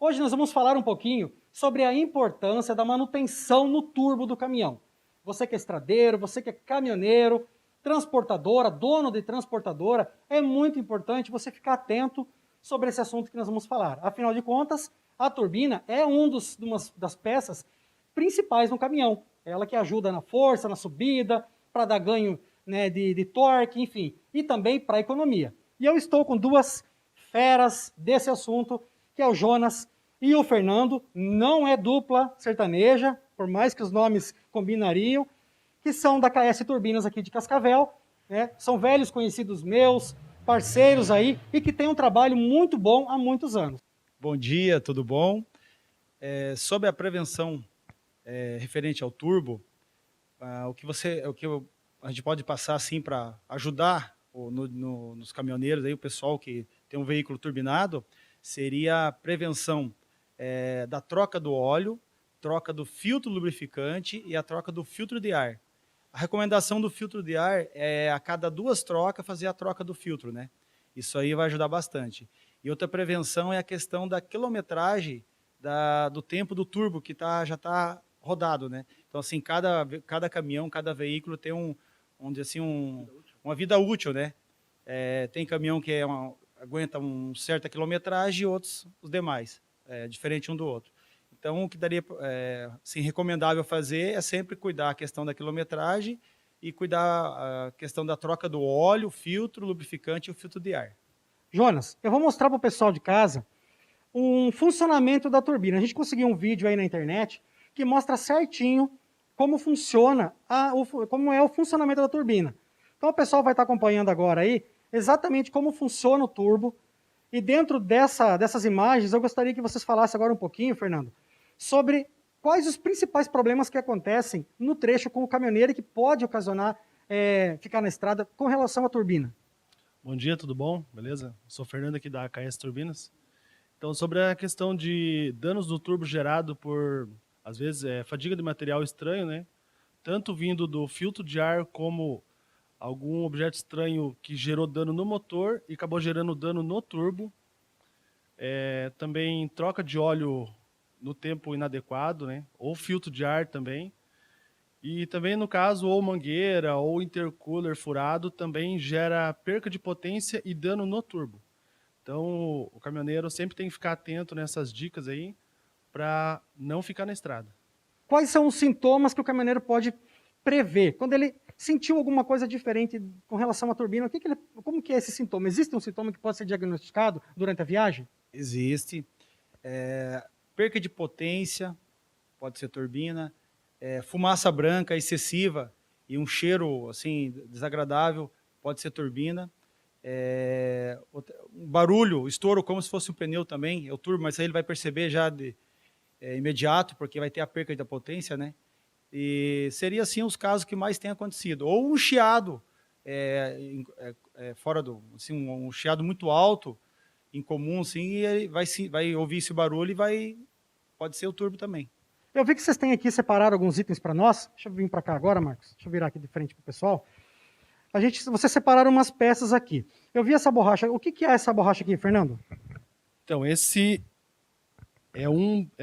Hoje nós vamos falar um pouquinho sobre a importância da manutenção no turbo do caminhão. Você que é estradeiro, você que é caminhoneiro, transportadora, dono de transportadora, é muito importante você ficar atento sobre esse assunto que nós vamos falar. Afinal de contas, a turbina é uma das peças principais no caminhão. É ela que ajuda na força, na subida, para dar ganho, né, de torque, enfim, e também para a economia. E eu estou com duas feras desse assunto, que é o Jonas e o Fernando. Não é dupla sertaneja, por mais que os nomes combinariam, que são da KS Turbinas aqui de Cascavel, né? São velhos conhecidos meus, parceiros aí, e que têm um trabalho muito bom há muitos anos. Bom dia, tudo bom? Sobre a prevenção referente ao turbo, a gente pode passar assim para ajudar nos caminhoneiros, aí, o pessoal que tem um veículo turbinado, seria a prevenção da troca do óleo, troca do filtro lubrificante e a troca do filtro de ar. A recomendação do filtro de ar é a cada 2 trocas fazer a troca do filtro, né? Isso aí vai ajudar bastante. E outra prevenção é a questão da quilometragem do tempo do turbo que já está rodado, né? Então, assim, cada caminhão, cada veículo tem uma vida útil, né? Tem caminhão que aguenta uma certa quilometragem e outros, os demais, diferente um do outro. Então, o que daria, assim, recomendável fazer é sempre cuidar a questão da quilometragem e cuidar a questão da troca do óleo, filtro, lubrificante e o filtro de ar. Jonas, eu vou mostrar para o pessoal de casa um funcionamento da turbina. A gente conseguiu um vídeo aí na internet que mostra certinho como funciona, como é o funcionamento da turbina. Então o pessoal vai estar acompanhando agora aí exatamente como funciona o turbo. E dentro dessas imagens, eu gostaria que vocês falassem agora um pouquinho, Fernando, sobre quais os principais problemas que acontecem no trecho com o caminhoneiro e que pode ocasionar ficar na estrada com relação à turbina. Bom dia, tudo bom? Beleza? Sou o Fernando aqui da KS Turbinas. Então, sobre a questão de danos do turbo gerado por, às vezes, fadiga de material estranho, né? Tanto vindo do filtro de ar como algum objeto estranho que gerou dano no motor e acabou gerando dano no turbo. Também troca de óleo no tempo inadequado, né? Ou filtro de ar também. E também, no caso, ou mangueira ou intercooler furado também gera perca de potência e dano no turbo. Então, o caminhoneiro sempre tem que ficar atento nessas dicas aí para não ficar na estrada. Quais são os sintomas que o caminhoneiro pode prever? Quando ele sentiu alguma coisa diferente com relação à turbina, como que é esse sintoma? Existe um sintoma que pode ser diagnosticado durante a viagem? Existe. Perca de potência, pode ser turbina, fumaça branca excessiva e um cheiro assim desagradável, pode ser turbina. Um barulho, estouro como se fosse um pneu também, é o turbo, mas aí ele vai perceber já imediato, porque vai ter a perca da potência, né? E seria assim os casos que mais tem acontecido. Ou um chiado fora do, assim, um chiado muito alto, incomum, assim, e ele vai ouvir esse barulho e pode ser o turbo também. Eu vi que vocês têm aqui separado alguns itens para nós. Deixa eu vir para cá agora, Marcos. Deixa eu virar aqui de frente para o pessoal. Vocês separaram umas peças aqui. Eu vi essa borracha. O que é essa borracha aqui, Fernando? Então, esse é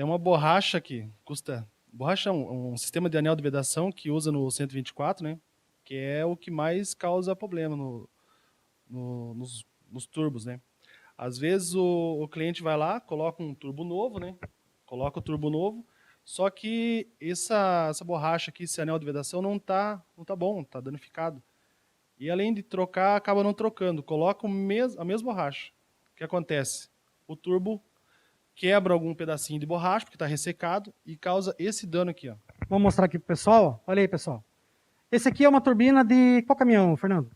uma borracha que custa... Borracha é um sistema de anel de vedação que usa no 124, né? Que é o que mais causa problema nos turbos, né? Às vezes o cliente vai lá, coloca um turbo novo, né? Coloca o turbo novo, só que essa borracha aqui, esse anel de vedação não tá bom, tá danificado. E além de trocar, acaba não trocando, coloca a mesma borracha. O que acontece? O turbo quebra algum pedacinho de borracha, porque está ressecado, e causa esse dano aqui, ó. Vou mostrar aqui pro pessoal. Olha aí, pessoal. Esse aqui é uma turbina de qual caminhão, Fernando?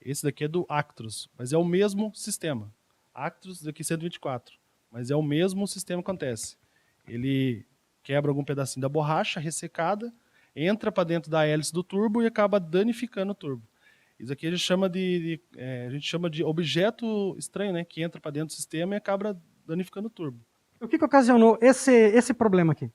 Esse daqui é do Actros, mas é o mesmo sistema. Actros daqui 124, mas é o mesmo sistema que acontece. Ele quebra algum pedacinho da borracha ressecada, entra para dentro da hélice do turbo e acaba danificando o turbo. Isso aqui a gente chama de objeto estranho, né, que entra para dentro do sistema e acaba danificando o turbo. O que ocasionou esse problema aqui?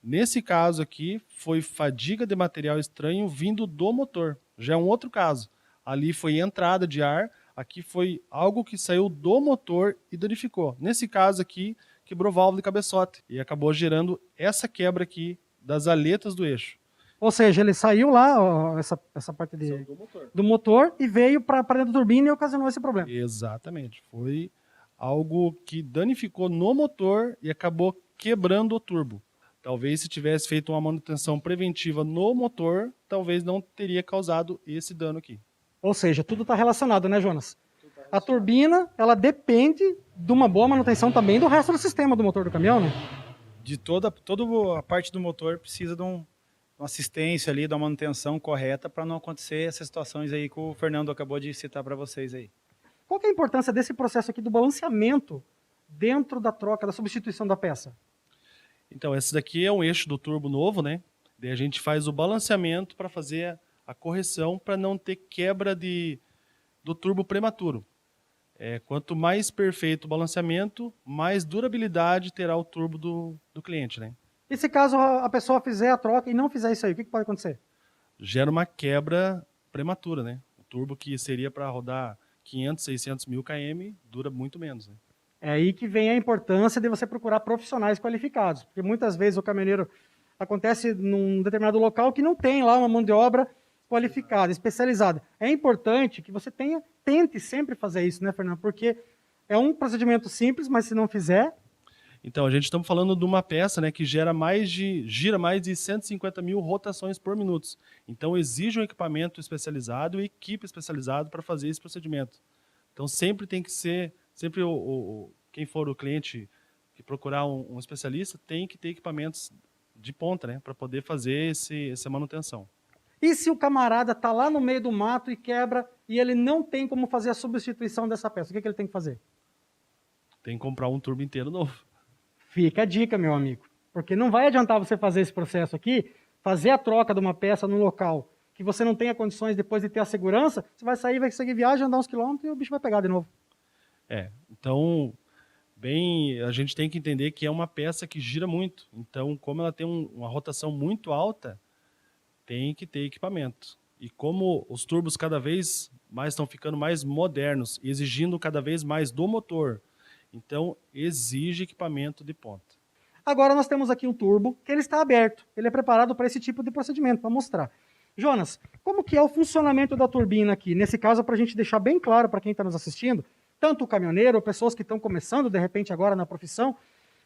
Nesse caso aqui, foi fadiga de material estranho vindo do motor. Já é um outro caso. Ali foi entrada de ar, aqui foi algo que saiu do motor e danificou. Nesse caso aqui, quebrou válvula de cabeçote e acabou gerando essa quebra aqui das aletas do eixo. Ou seja, ele saiu lá, ó, essa parte do motor e veio para dentro da turbina e ocasionou esse problema. Exatamente. Foi algo que danificou no motor e acabou quebrando o turbo. Talvez se tivesse feito uma manutenção preventiva no motor, talvez não teria causado esse dano aqui. Ou seja, tudo está relacionado, né, Jonas? A turbina, ela depende de uma boa manutenção também do resto do sistema do motor do caminhão, né? De toda a parte do motor precisa de uma assistência ali, de uma manutenção correta para não acontecer essas situações aí que o Fernando acabou de citar para vocês aí. Qual que é a importância desse processo aqui do balanceamento dentro da troca, da substituição da peça? Então, esse daqui é um eixo do turbo novo, né? Daí a gente faz o balanceamento para fazer a correção para não ter quebra do turbo prematuro. Quanto mais perfeito o balanceamento, mais durabilidade terá o turbo do cliente, né? E se caso a pessoa fizer a troca e não fizer isso aí, o que pode acontecer? Gera uma quebra prematura, né? O turbo que seria para rodar 500, 600 mil km dura muito menos, né? É aí que vem a importância de você procurar profissionais qualificados, porque muitas vezes o caminhoneiro acontece num determinado local que não tem lá uma mão de obra qualificada, especializada. É importante que você tente sempre fazer isso, né, Fernando? Porque é um procedimento simples, mas se não fizer... Então, a gente estamos falando de uma peça, né, que gira mais de 150 mil rotações por minuto. Então, exige um equipamento especializado e equipe especializada para fazer esse procedimento. Então, sempre tem que ser... Sempre quem for o cliente que procurar um especialista tem que ter equipamentos de ponta, né, para poder fazer essa manutenção. E se o camarada está lá no meio do mato e quebra e ele não tem como fazer a substituição dessa peça, o que ele tem que fazer? Tem que comprar um turbo inteiro novo. Fica a dica, meu amigo. Porque não vai adiantar você fazer esse processo aqui, fazer a troca de uma peça no local que você não tenha condições depois de ter a segurança, você vai sair, vai seguir viagem, andar uns quilômetros e o bicho vai pegar de novo. Então, a gente tem que entender que é uma peça que gira muito. Então, como ela tem uma rotação muito alta, tem que ter equipamento. E como os turbos cada vez mais estão ficando mais modernos, exigindo cada vez mais do motor, então exige equipamento de ponta. Agora nós temos aqui um turbo que ele está aberto. Ele é preparado para esse tipo de procedimento, para mostrar. Jonas, como que é o funcionamento da turbina aqui? Nesse caso, para a gente deixar bem claro para quem está nos assistindo, tanto o caminhoneiro, pessoas que estão começando de repente agora na profissão,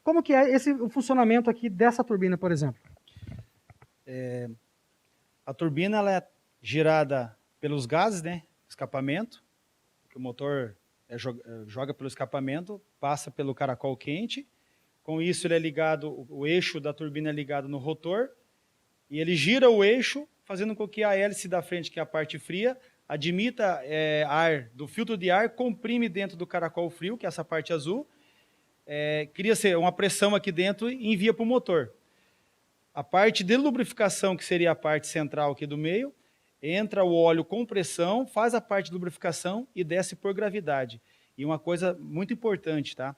como que é o funcionamento aqui dessa turbina, por exemplo? A turbina ela é girada pelos gases, né? Escapamento, que o motor joga pelo escapamento, passa pelo caracol quente. Com isso ele é ligado, o eixo da turbina é ligado no rotor e ele gira o eixo, fazendo com que a hélice da frente, que é a parte fria, admita ar do filtro de ar, comprime dentro do caracol frio, que é essa parte azul, cria-se uma pressão aqui dentro e envia para o motor. A parte de lubrificação, que seria a parte central aqui do meio, entra o óleo com pressão, faz a parte de lubrificação e desce por gravidade. E uma coisa muito importante, tá?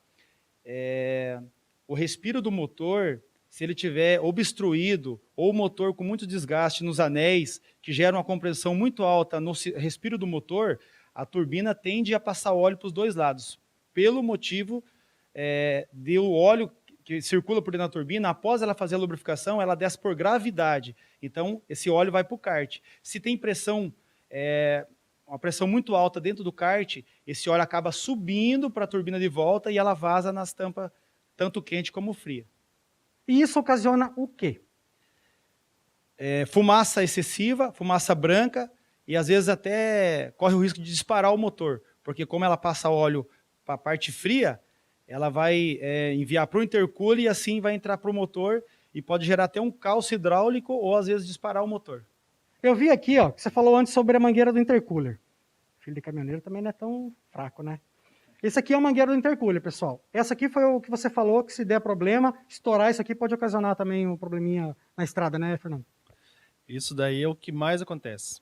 O respiro do motor, se ele tiver obstruído ou o motor com muito desgaste nos anéis, que gera uma compressão muito alta no respiro do motor, a turbina tende a passar óleo para os dois lados, pelo motivo de o óleo que circula por dentro da turbina, após ela fazer a lubrificação, ela desce por gravidade. Então, esse óleo vai para o kart. Se tem pressão, uma pressão muito alta dentro do kart, esse óleo acaba subindo para a turbina de volta e ela vaza nas tampas, tanto quente como fria. E isso ocasiona o quê? Fumaça excessiva, fumaça branca, e às vezes até corre o risco de disparar o motor, porque como ela passa óleo para a parte fria, ela vai enviar para o intercooler e assim vai entrar para o motor e pode gerar até um calço hidráulico ou às vezes disparar o motor. Eu vi aqui, ó, que você falou antes sobre a mangueira do intercooler. Filho de caminhoneiro também não é tão fraco, né? Esse aqui é a mangueira do intercooler, pessoal. Essa aqui foi o que você falou, que se der problema, estourar isso aqui pode ocasionar também um probleminha na estrada, né, Fernando? Isso daí é o que mais acontece.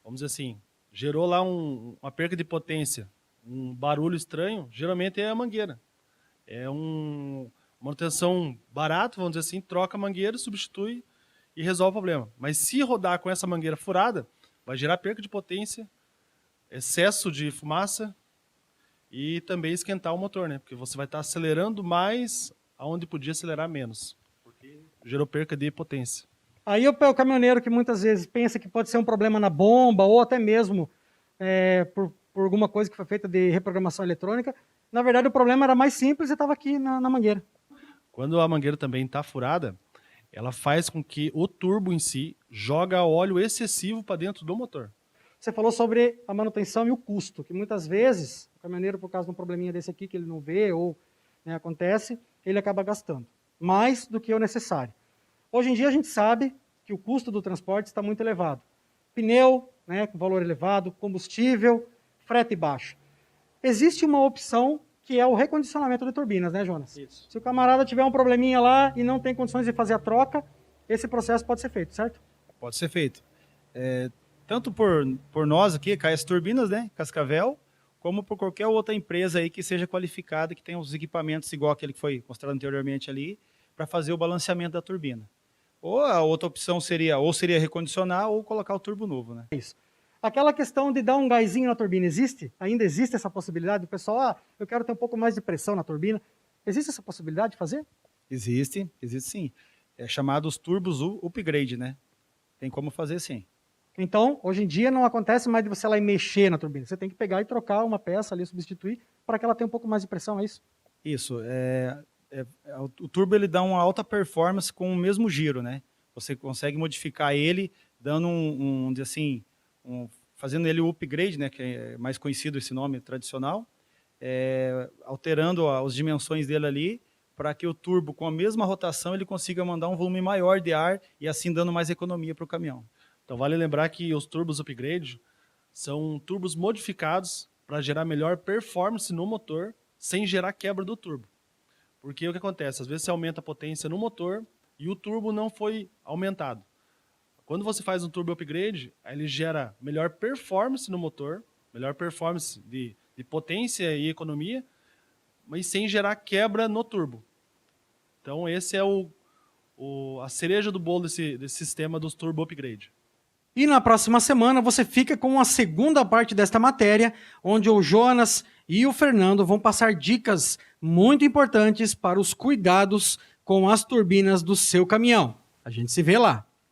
Vamos dizer assim, gerou lá uma perca de potência, um barulho estranho, geralmente é a mangueira. É uma manutenção barata, vamos dizer assim, troca a mangueira, substitui e resolve o problema. Mas se rodar com essa mangueira furada, vai gerar perca de potência, excesso de fumaça e também esquentar o motor, né? Porque você vai estar acelerando mais aonde podia acelerar menos, porque gerou perca de potência. Aí o caminhoneiro que muitas vezes pensa que pode ser um problema na bomba ou até mesmo por alguma coisa que foi feita de reprogramação eletrônica, na verdade o problema era mais simples e estava aqui na mangueira. Quando a mangueira também está furada, ela faz com que o turbo em si joga óleo excessivo para dentro do motor. Você falou sobre a manutenção e o custo, que muitas vezes o caminhoneiro, por causa de um probleminha desse aqui que ele não vê ou acontece, ele acaba gastando mais do que o necessário. Hoje em dia a gente sabe que o custo do transporte está muito elevado. Pneu, com valor elevado, combustível, frete baixo. Existe uma opção que é o recondicionamento de turbinas, né, Jonas? Isso. Se o camarada tiver um probleminha lá e não tem condições de fazer a troca, esse processo pode ser feito, certo? Pode ser feito. Tanto por nós aqui, KS Turbinas, né, Cascavel, como por qualquer outra empresa aí que seja qualificada, que tenha os equipamentos igual aquele que foi mostrado anteriormente ali, para fazer o balanceamento da turbina. Ou a outra opção seria recondicionar ou colocar o turbo novo, né? Isso. Aquela questão de dar um gásinho na turbina, existe? Ainda existe essa possibilidade? O pessoal, eu quero ter um pouco mais de pressão na turbina. Existe essa possibilidade de fazer? Existe sim. É chamado os turbos upgrade, né? Tem como fazer sim. Então, hoje em dia não acontece mais de você ir lá e mexer na turbina. Você tem que pegar e trocar uma peça ali, substituir, para que ela tenha um pouco mais de pressão, é isso? Isso. O turbo ele dá uma alta performance com o mesmo giro, né? Você consegue modificar ele dando fazendo ele o upgrade, né? Que é mais conhecido esse nome tradicional, alterando as dimensões dele ali, para que o turbo, com a mesma rotação, ele consiga mandar um volume maior de ar e assim dando mais economia para o caminhão. Então vale lembrar que os turbos upgrade são turbos modificados para gerar melhor performance no motor sem gerar quebra do turbo. Porque o que acontece? Às vezes você aumenta a potência no motor e o turbo não foi aumentado. Quando você faz um turbo upgrade, ele gera melhor performance no motor, melhor performance de potência e economia, mas sem gerar quebra no turbo. Então esse é a cereja do bolo desse sistema dos turbo upgrade. E na próxima semana você fica com a segunda parte desta matéria, onde o Jonas e o Fernando vão passar dicas muito importantes para os cuidados com as turbinas do seu caminhão. A gente se vê lá.